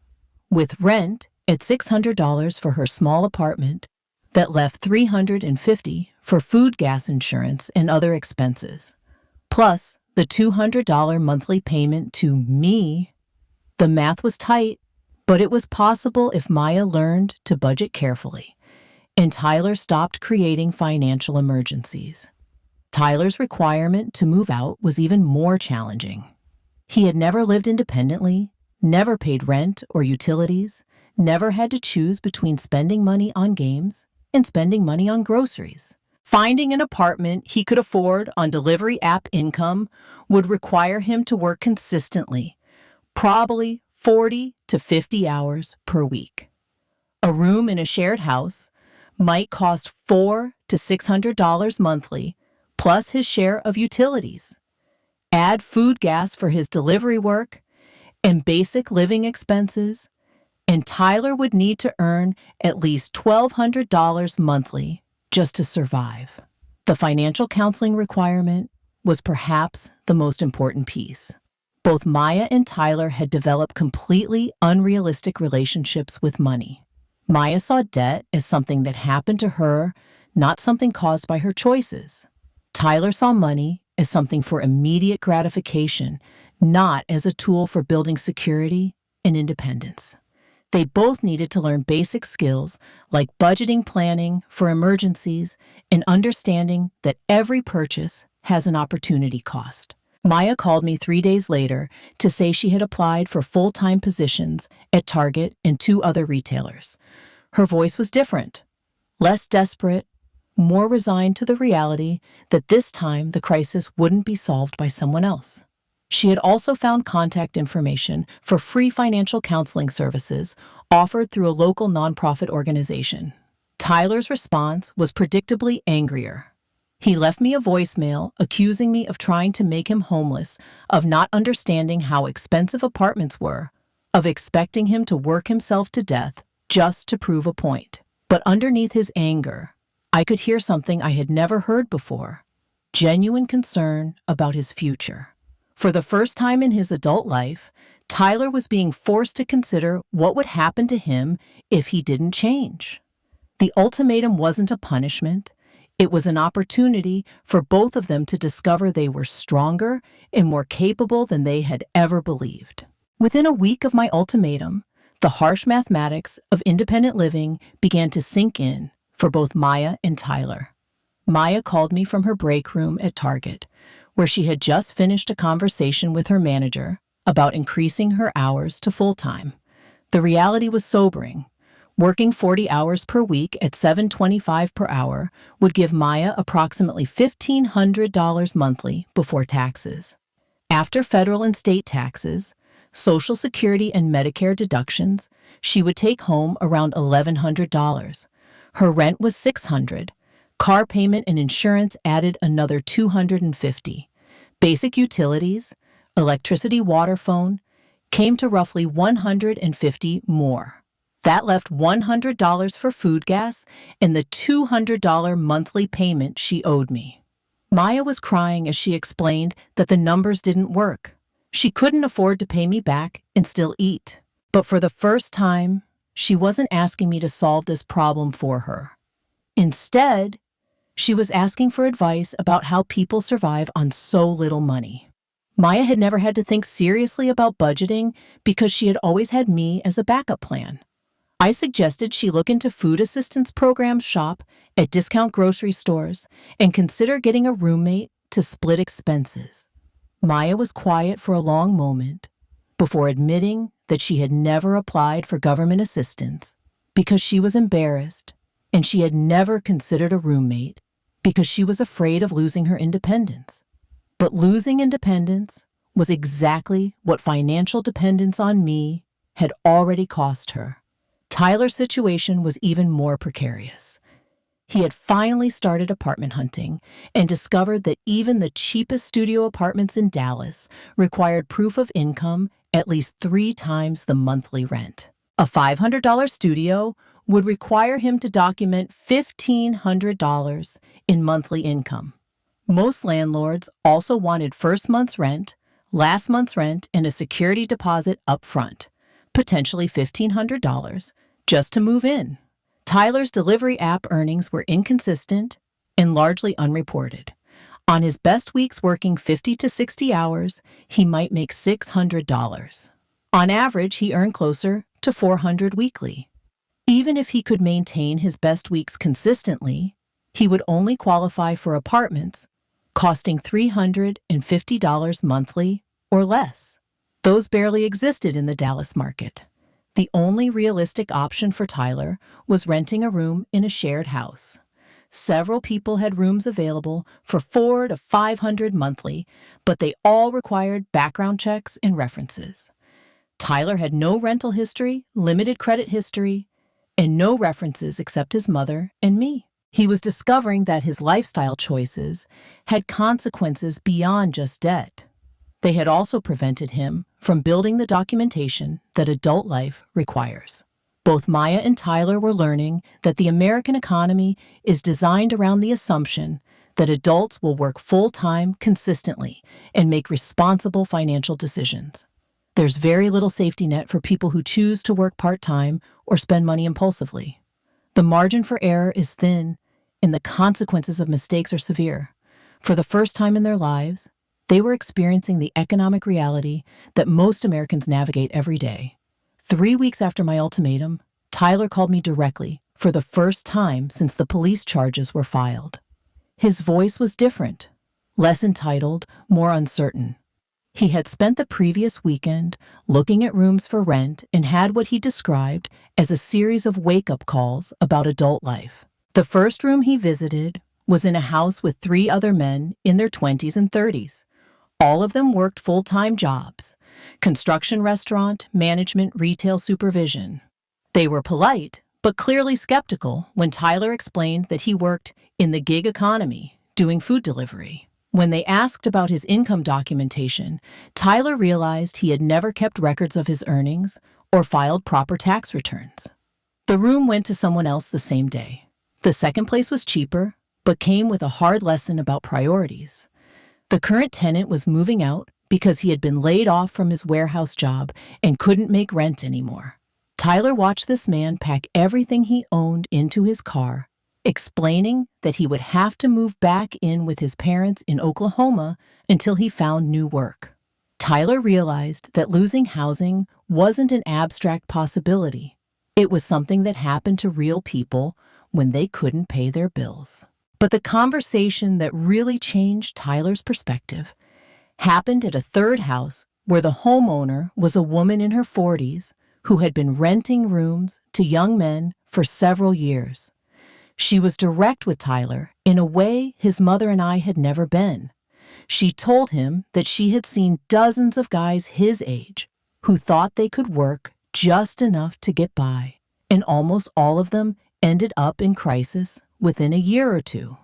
With rent at $600 for her small apartment, that left $350 for food, gas insurance, and other expenses, plus the $200 monthly payment to me. The math was tight, but it was possible if Maya learned to budget carefully, and Tyler stopped creating financial emergencies. Tyler's requirement to move out was even more challenging. He had never lived independently, never paid rent or utilities, never had to choose between spending money on games and spending money on groceries. Finding an apartment he could afford on delivery app income would require him to work consistently, probably 40 to 50 hours per week. A room in a shared house might cost $400 to $600 monthly, plus his share of utilities. Add food, gas for his delivery work, and basic living expenses, and Tyler would need to earn at least $1,200 monthly just to survive. The financial counseling requirement was perhaps the most important piece. Both Maya and Tyler had developed completely unrealistic relationships with money. Maya saw debt as something that happened to her, not something caused by her choices. Tyler saw money as something for immediate gratification, not as a tool for building security and independence. They both needed to learn basic skills like budgeting, planning for emergencies, and understanding that every purchase has an opportunity cost. Maya called me 3 days later to say she had applied for full-time positions at Target and 2 other retailers. Her voice was different, less desperate, more resigned to the reality that this time the crisis wouldn't be solved by someone else. She had also found contact information for free financial counseling services offered through a local nonprofit organization. Tyler's response was predictably angrier. He left me a voicemail accusing me of trying to make him homeless, of not understanding how expensive apartments were, of expecting him to work himself to death just to prove a point. But underneath his anger, I could hear something I had never heard before: genuine concern about his future. For the first time in his adult life, Tyler was being forced to consider what would happen to him if he didn't change. The ultimatum wasn't a punishment. It was an opportunity for both of them to discover they were stronger and more capable than they had ever believed. Within a week of my ultimatum, the harsh mathematics of independent living began to sink in for both Maya and Tyler. Maya called me from her break room at Target, where she had just finished a conversation with her manager about increasing her hours to full-time. The reality was sobering. Working 40 hours per week at $7.25 per hour would give Maya approximately $1,500 monthly before taxes. After federal and state taxes, Social Security and Medicare deductions, she would take home around $1,100. Her rent was $600. Car payment and insurance added another $250. Basic utilities, electricity, water, phone, came to roughly $150 more. That left $100 for food gas and the $200 monthly payment she owed me. Maya was crying as she explained that the numbers didn't work. She couldn't afford to pay me back and still eat. But for the first time, she wasn't asking me to solve this problem for her. Instead, she was asking for advice about how people survive on so little money. Maya had never had to think seriously about budgeting because she had always had me as a backup plan. I suggested she look into food assistance programs, shop at discount grocery stores, and consider getting a roommate to split expenses. Maya was quiet for a long moment before admitting that she had never applied for government assistance because she was embarrassed, and she had never considered a roommate because she was afraid of losing her independence. But losing independence was exactly what financial dependence on me had already cost her. Tyler's situation was even more precarious. He had finally started apartment hunting and discovered that even the cheapest studio apartments in Dallas required proof of income at least 3 times the monthly rent. A $500 studio would require him to document $1,500 in monthly income. Most landlords also wanted first month's rent, last month's rent, and a security deposit up front, potentially $1,500, just to move in. Tyler's delivery app earnings were inconsistent and largely unreported. On his best weeks working 50 to 60 hours, he might make $600. On average, he earned closer to $400 weekly. Even if he could maintain his best weeks consistently, he would only qualify for apartments costing $350 monthly or less. Those barely existed in the Dallas market. The only realistic option for Tyler was renting a room in a shared house. Several people had rooms available for $400 to $500 monthly, but they all required background checks and references. Tyler had no rental history, limited credit history, and no references except his mother and me. He was discovering that his lifestyle choices had consequences beyond just debt. They had also prevented him from building the documentation that adult life requires. Both Maya and Tyler were learning that the American economy is designed around the assumption that adults will work full-time consistently and make responsible financial decisions. There's very little safety net for people who choose to work part-time or spend money impulsively. The margin for error is thin, and the consequences of mistakes are severe. For the first time in their lives, they were experiencing the economic reality that most Americans navigate every day. 3 weeks after my ultimatum, Tyler called me directly for the first time since the police charges were filed. His voice was different, less entitled, more uncertain. He had spent the previous weekend looking at rooms for rent and had what he described as a series of wake-up calls about adult life. The first room he visited was in a house with 3 other men in their 20s and 30s. All of them worked full-time jobs: construction, restaurant, management, retail supervision. They were polite, but clearly skeptical when Tyler explained that he worked in the gig economy, doing food delivery. When they asked about his income documentation, Tyler realized he had never kept records of his earnings or filed proper tax returns. The room went to someone else the same day. The second place was cheaper, but came with a hard lesson about priorities. The current tenant was moving out because he had been laid off from his warehouse job and couldn't make rent anymore. Tyler watched this man pack everything he owned into his car, explaining that he would have to move back in with his parents in Oklahoma until he found new work. Tyler realized that losing housing wasn't an abstract possibility. It was something that happened to real people when they couldn't pay their bills. But the conversation that really changed Tyler's perspective happened at a third house where the homeowner was a woman in her 40s who had been renting rooms to young men for several years. She was direct with Tyler in a way his mother and I had never been. She told him that she had seen dozens of guys his age who thought they could work just enough to get by, and almost all of them ended up in crisis within a year or two.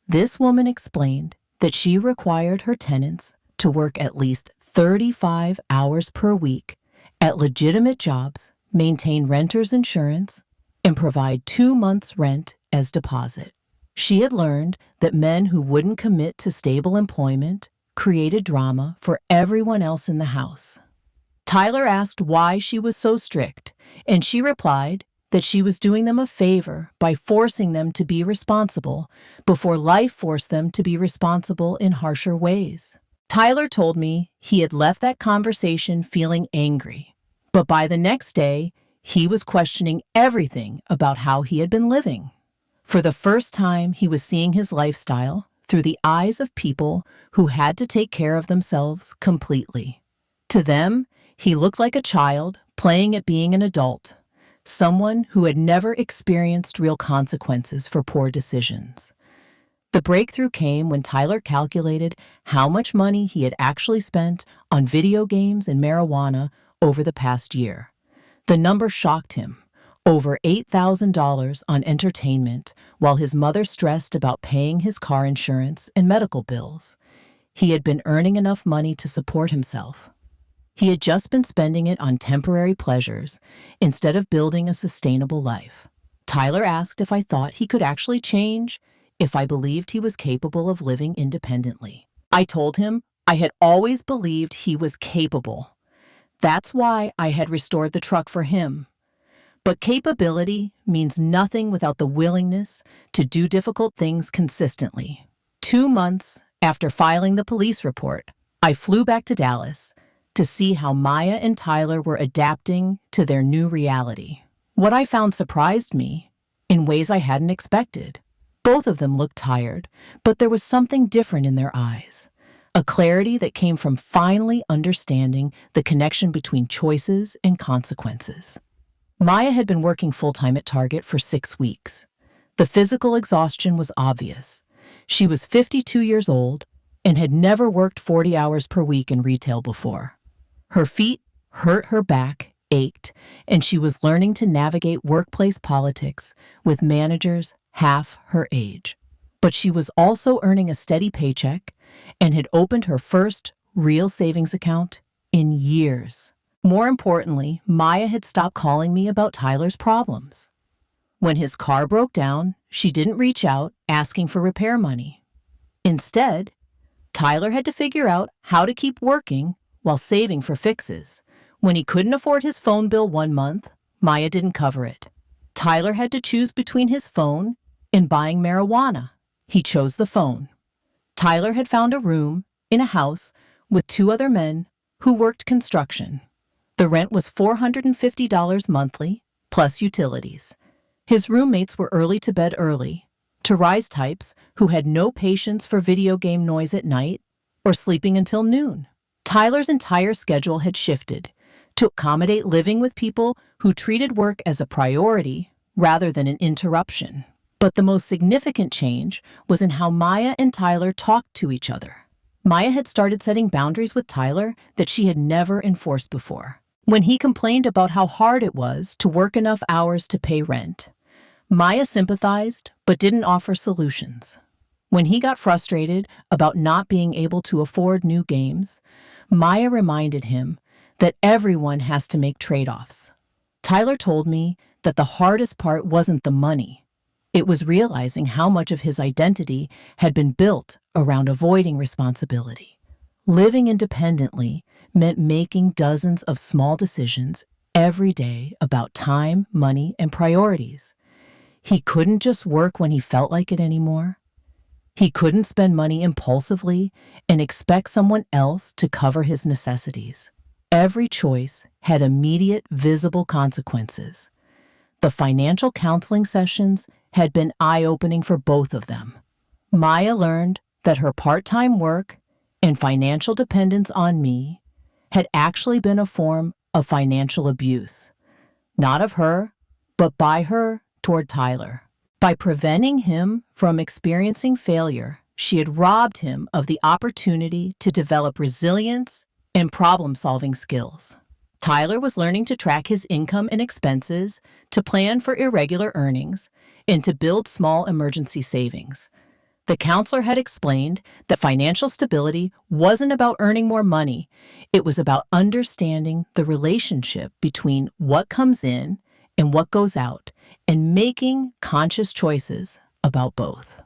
This woman explained that she required her tenants to work at least 35 hours per week at legitimate jobs, maintain renters' insurance, and provide 2 months' rent as deposit. She had learned that men who wouldn't commit to stable employment created drama for everyone else in the house. Tyler asked why she was so strict, and she replied that she was doing them a favor by forcing them to be responsible before life forced them to be responsible in harsher ways. Tyler told me he had left that conversation feeling angry, but by the next day, he was questioning everything about how he had been living. For the first time, he was seeing his lifestyle through the eyes of people who had to take care of themselves completely. To them, he looked like a child playing at being an adult, someone who had never experienced real consequences for poor decisions. The breakthrough came when Tyler calculated how much money he had actually spent on video games and marijuana over the past year. The number shocked him. Over $8,000 on entertainment, while his mother stressed about paying his car insurance and medical bills. He had been earning enough money to support himself. He had just been spending it on temporary pleasures instead of building a sustainable life. Tyler asked if I thought he could actually change, if I believed he was capable of living independently. I told him I had always believed he was capable. That's why I had restored the truck for him. But capability means nothing without the willingness to do difficult things consistently. 2 months after filing the police report, I flew back to Dallas to see how Maya and Tyler were adapting to their new reality. What I found surprised me in ways I hadn't expected. Both of them looked tired, but there was something different in their eyes. A clarity that came from finally understanding the connection between choices and consequences. Maya had been working full-time at Target for 6 weeks. The physical exhaustion was obvious. She was 52 years old and had never worked 40 hours per week in retail before. Her feet hurt, her back ached, and she was learning to navigate workplace politics with managers half her age. But she was also earning a steady paycheck and had opened her first real savings account in years. More importantly, Maya had stopped calling me about Tyler's problems. When his car broke down, she didn't reach out asking for repair money. Instead, Tyler had to figure out how to keep working while saving for fixes. When he couldn't afford his phone bill 1 month, Maya didn't cover it. Tyler had to choose between his phone and buying marijuana. He chose the phone. Tyler had found a room in a house with 2 other men who worked construction. The rent was $450 monthly, plus utilities. His roommates were early to bed early, to rise types who had no patience for video game noise at night or sleeping until noon. Tyler's entire schedule had shifted to accommodate living with people who treated work as a priority rather than an interruption. But the most significant change was in how Maya and Tyler talked to each other. Maya had started setting boundaries with Tyler that she had never enforced before. When he complained about how hard it was to work enough hours to pay rent, Maya sympathized but didn't offer solutions. When he got frustrated about not being able to afford new games, Maya reminded him that everyone has to make trade-offs. Tyler told me that the hardest part wasn't the money. It was realizing how much of his identity had been built around avoiding responsibility. Living independently meant making dozens of small decisions every day about time, money, and priorities. He couldn't just work when he felt like it anymore. He couldn't spend money impulsively and expect someone else to cover his necessities. Every choice had immediate, visible consequences. The financial counseling sessions had been eye-opening for both of them. Maya learned that her part-time work and financial dependence on me had actually been a form of financial abuse. not of her, but by her toward Tyler. By preventing him from experiencing failure, she had robbed him of the opportunity to develop resilience and problem-solving skills. Tyler was learning to track his income and expenses, to plan for irregular earnings, and to build small emergency savings. The counselor had explained that financial stability wasn't about earning more money. It was about understanding the relationship between what comes in and what goes out, and making conscious choices about both.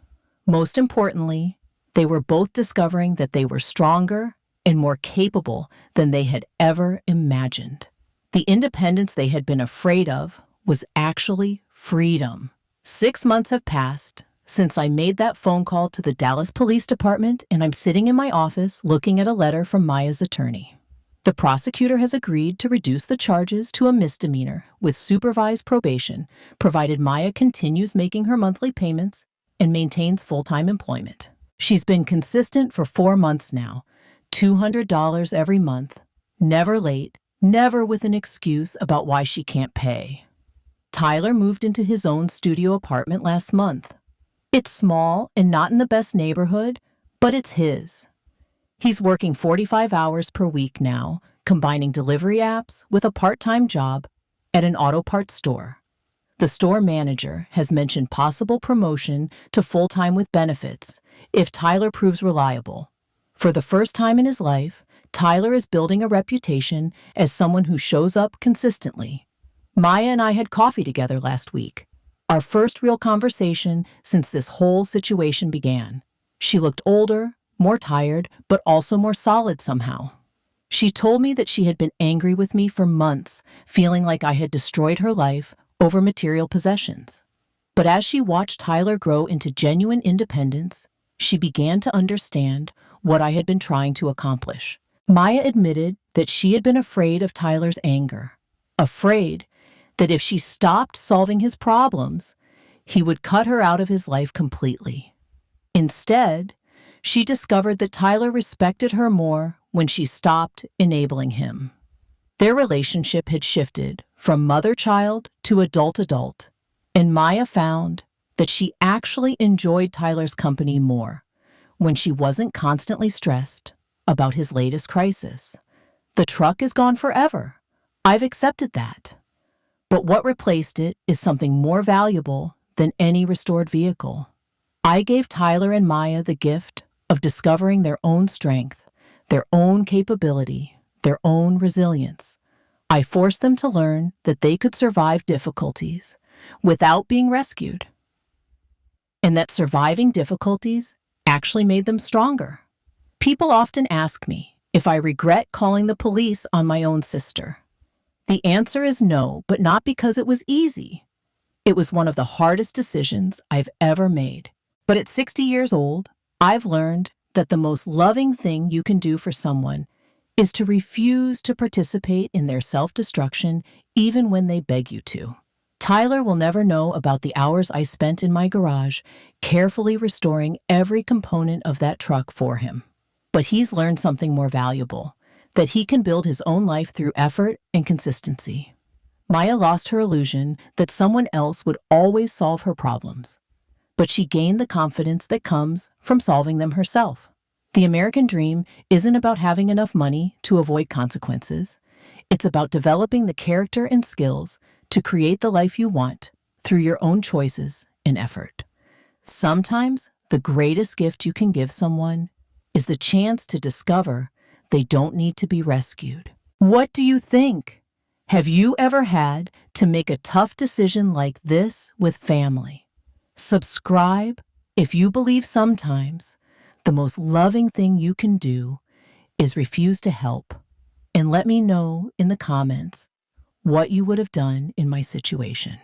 Most importantly, they were both discovering that they were stronger and more capable than they had ever imagined. The independence they had been afraid of was actually freedom. 6 months have passed since I made that phone call to the Dallas Police Department, and I'm sitting in my office looking at a letter from Maya's attorney. The prosecutor has agreed to reduce the charges to a misdemeanor with supervised probation, provided Maya continues making her monthly payments and maintains full-time employment. She's been consistent for 4 months now, $200 every month, never late, never with an excuse about why she can't pay. Tyler moved into his own studio apartment last month. It's small and not in the best neighborhood, but it's his. He's working 45 hours per week now, combining delivery apps with a part-time job at an auto parts store. The store manager has mentioned possible promotion to full-time with benefits if Tyler proves reliable. For the first time in his life, Tyler is building a reputation as someone who shows up consistently. Maya and I had coffee together last week, our first real conversation since this whole situation began. She looked older, more tired, but also more solid somehow. She told me that she had been angry with me for months, feeling like I had destroyed her life over material possessions. But as she watched Tyler grow into genuine independence, she began to understand what I had been trying to accomplish. Maya admitted that she had been afraid of Tyler's anger, afraid that if she stopped solving his problems, he would cut her out of his life completely. Instead, she discovered that Tyler respected her more when she stopped enabling him. Their relationship had shifted from mother-child to adult-adult, and Maya found that she actually enjoyed Tyler's company more when she wasn't constantly stressed about his latest crisis. The truck is gone forever. I've accepted that. But what replaced it is something more valuable than any restored vehicle. I gave Tyler and Maya the gift of discovering their own strength, their own capability, their own resilience. I forced them to learn that they could survive difficulties without being rescued, and that surviving difficulties actually made them stronger. People often ask me if I regret calling the police on my own sister. The answer is no, but not because it was easy. It was one of the hardest decisions I've ever made. But at 60 years old, I've learned that the most loving thing you can do for someone is to refuse to participate in their self-destruction even when they beg you to. Tyler will never know about the hours I spent in my garage carefully restoring every component of that truck for him. But he's learned something more valuable, that he can build his own life through effort and consistency. Maya lost her illusion that someone else would always solve her problems, but she gained the confidence that comes from solving them herself. The American dream isn't about having enough money to avoid consequences. It's about developing the character and skills to create the life you want through your own choices and effort. Sometimes the greatest gift you can give someone is the chance to discover they don't need to be rescued. What do you think? Have you ever had to make a tough decision like this with family? Subscribe if you believe sometimes the most loving thing you can do is refuse to help, and let me know in the comments what you would have done in my situation.